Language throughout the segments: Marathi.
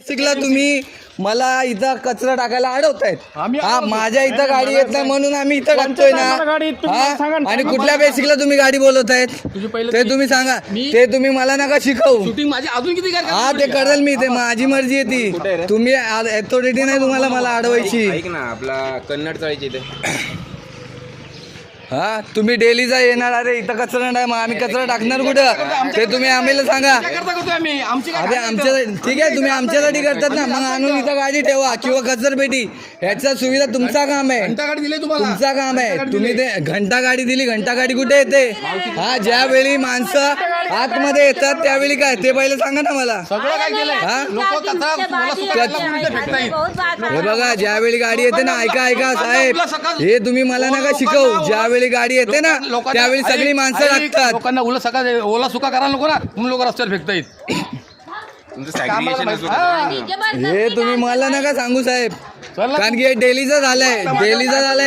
बेसिकला तुम्ही मला इथं कचरा टाकायला अडवतायत. आम्ही हा अडवतो. माझ्या इथं गाडी येत नाही म्हणून आम्ही इथं टाकतोय ना. गाडी तुम्ही हा सांगा ना. आणि कुठल्या बेसिकला तुम्ही गाडी बोलवतायत तुझी पहिले ते तुम्ही सांगा. मी- ते तुम्ही मला नका शिकवू. शूटिंग माझी अजून किती काय हा ते करेल मी, ते माझी मर्जी आहे ती. तुम्ही अथॉरिटी नाही तुम्हाला मला अडवायची. ऐक ना आपला कन्नड चाळीची इथे हा तुम्ही डेलीचा येणार. अरे इथं कचरा नाही, मग आम्ही कचरा टाकणार कुठं ते तुम्ही आम्हाला सांगा. काय करता करतोय आम्ही आमची काय अरे आमच्या ठीक आहे, तुम्ही आमच्यासाठी करतात ना, मग आणून इथं गाडी ठेवा किंवा कचरपेटी. ह्याचा सुविधा तुमचा काम आहे, घंटा गाडी दिली तुम्हाला तुमचा काम आहे. तुम्ही ते घंटा गाडी दिली, घंटा गाडी कुठे येते? हा ज्यावेळी माणसं आतमध्ये येतात त्यावेळी काय ते पहिले सांगा ना मला. सगळं काय केलंय हा? लोक कचरा मला सुकायला उलटे फेकता येईल. हे बघा ज्यावेळी गाडी येते ना, ऐका साहेब, हे तुम्ही मला नका शिकवू. ज्यावेळी गाडी येते ना त्यावेळी सगळी माणसं लागतात. लोकांना ओला सुका करा नको ना, तुम्ही लोक रस्त्यावर फेकता येत. तुमचं सॅग्रिगेशन हे तुम्ही मला नका सांगू साहेब, कारण की हे डेलीचं झालंय,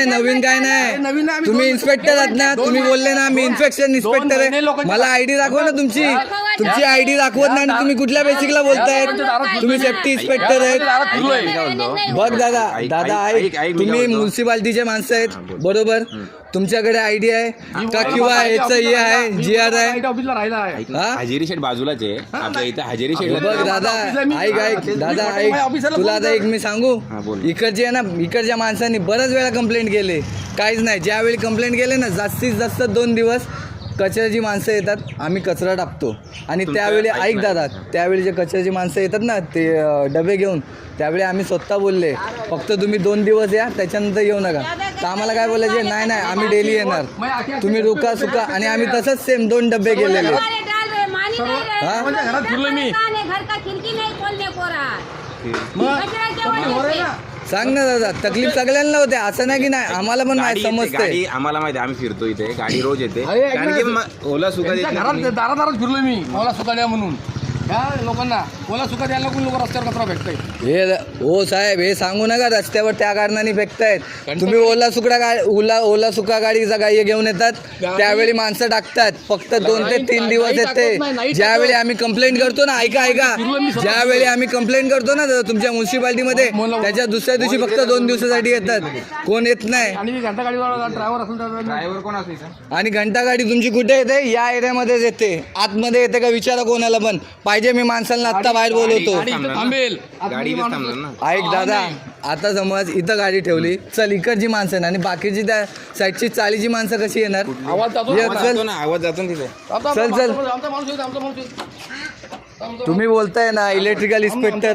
नवीन काय नवीन नाही. आम्ही तुम्ही दोन- इन्स्पेक्टर आहात ना, तुम्ही बोलले ना मी इन्स्पेक्शन इन्स्पेक्टर महिने आहे. लोकांच्या- मला आयडी दाखवा ना तुमची आयडी दाखवत नाही आणि तुम्ही कुठल्या बेसिकला बोलतायत? तुम्ही सेफ्टी इन्स्पेक्टर आहेत. बघ दादा ऐक, तुम्ही म्युन्सिपाल्टीचे माणसं आहेत बरोबर. तुमच्याकडे आयडी आहे का किंवा याचं हे आहे GR आहे? ऑफिसला राहिला आहे. हा? हजेरी शेट बाजूलाच आहे आपल्या इथे हजेरी शेट बघ दादा ऐक तुला आता एक मी सांगू. हा, बोल. इकडचे आहे ना, इकडच्या माणसांनी बऱ्याच वेळा कंप्लेंट केले, काहीच नाही. ज्यावेळी कंप्लेंट केले ना, जास्तीत जास्त 2 दिवस कचऱ्याची माणसं येतात, आम्ही कचरा टाकतो. आणि त्यावेळी ऐक दादा, त्यावेळी जे कचऱ्याची माणसं येतात ना ते डबे घेऊन, त्यावेळी आम्ही स्वतः बोलले फक्त तुम्ही 2 दिवस या, त्याच्यानंतर येऊ नका. तर आम्हाला काय बोलायचे, नाही आम्ही डेली येणार, तुम्ही रुका सुका. आणि आम्ही तसंच सेम 2 डबे गेलेले. म्हणजे घरात फिरलोय मी. घर का खिड़की नहीं खोलने को रहा मग कचरा केवळ हो रे ना. सांग ना दादा, तकलीफ सगळ्यांना होते, असं नाही की नाही. आम्हाला पण माहिती समजते. गाडी आम्हाला माहिती, आम्ही फिरतो इथे, गाडी रोज येते. अरे, ऐक कारण ना. की ओला सुका देत त्यांच्या नाही. घरात दारादारात फिरलोय मी, ओला सुका द्या म्हणून. ह्या लोकांना ओला सुका द्यायला कोण लोक रस्त्यावर कचरा फेकताय. हे हो साहेब, हे सांगू नका रस्त्यावर त्या कारणाने फेकतायत. तुम्ही ओला सुका गाडीचा गाई घेऊन येतात, त्यावेळी माणसं टाकतात. फक्त 2 ते 3 दिवस येते. ज्यावेळी आम्ही कंप्लेंट करतो ना, ऐका ज्यावेळी आम्ही कंप्लेंट करतो ना तुमच्या म्युन्सिपाल्टीमध्ये, त्याच्या दुसऱ्या दिवशी फक्त 2 दिवसासाठी येतात, कोण येत नाही. आणि मी घंटा गाडीवाला ड्रायव्हर असेल तर ड्रायव्हर कोण असायचा? आणि घंटा गाडी तुमची कुठे येते? या एरियामध्येच येते. आतमध्ये येते का विचारा कोणाला पण. पाहिजे मी माणसांना आत्ता बाहेर बोलवतो. गाडी इथं थांबेल. गाडी इथेच थांबणार ना. ऐक दादा, आता समज इथं गाडी ठेवली, चल इकडची माणसं आहे आणि बाकीची त्या साईडची चालीची माणसं कशी येणार? आवाज जातो ये, ना. चल. आवाज जातो ना तिथे. आता चल. आमचा माणूस येतो. तुम्ही बोलताय ना इलेक्ट्रिकल इन्स्पेक्टर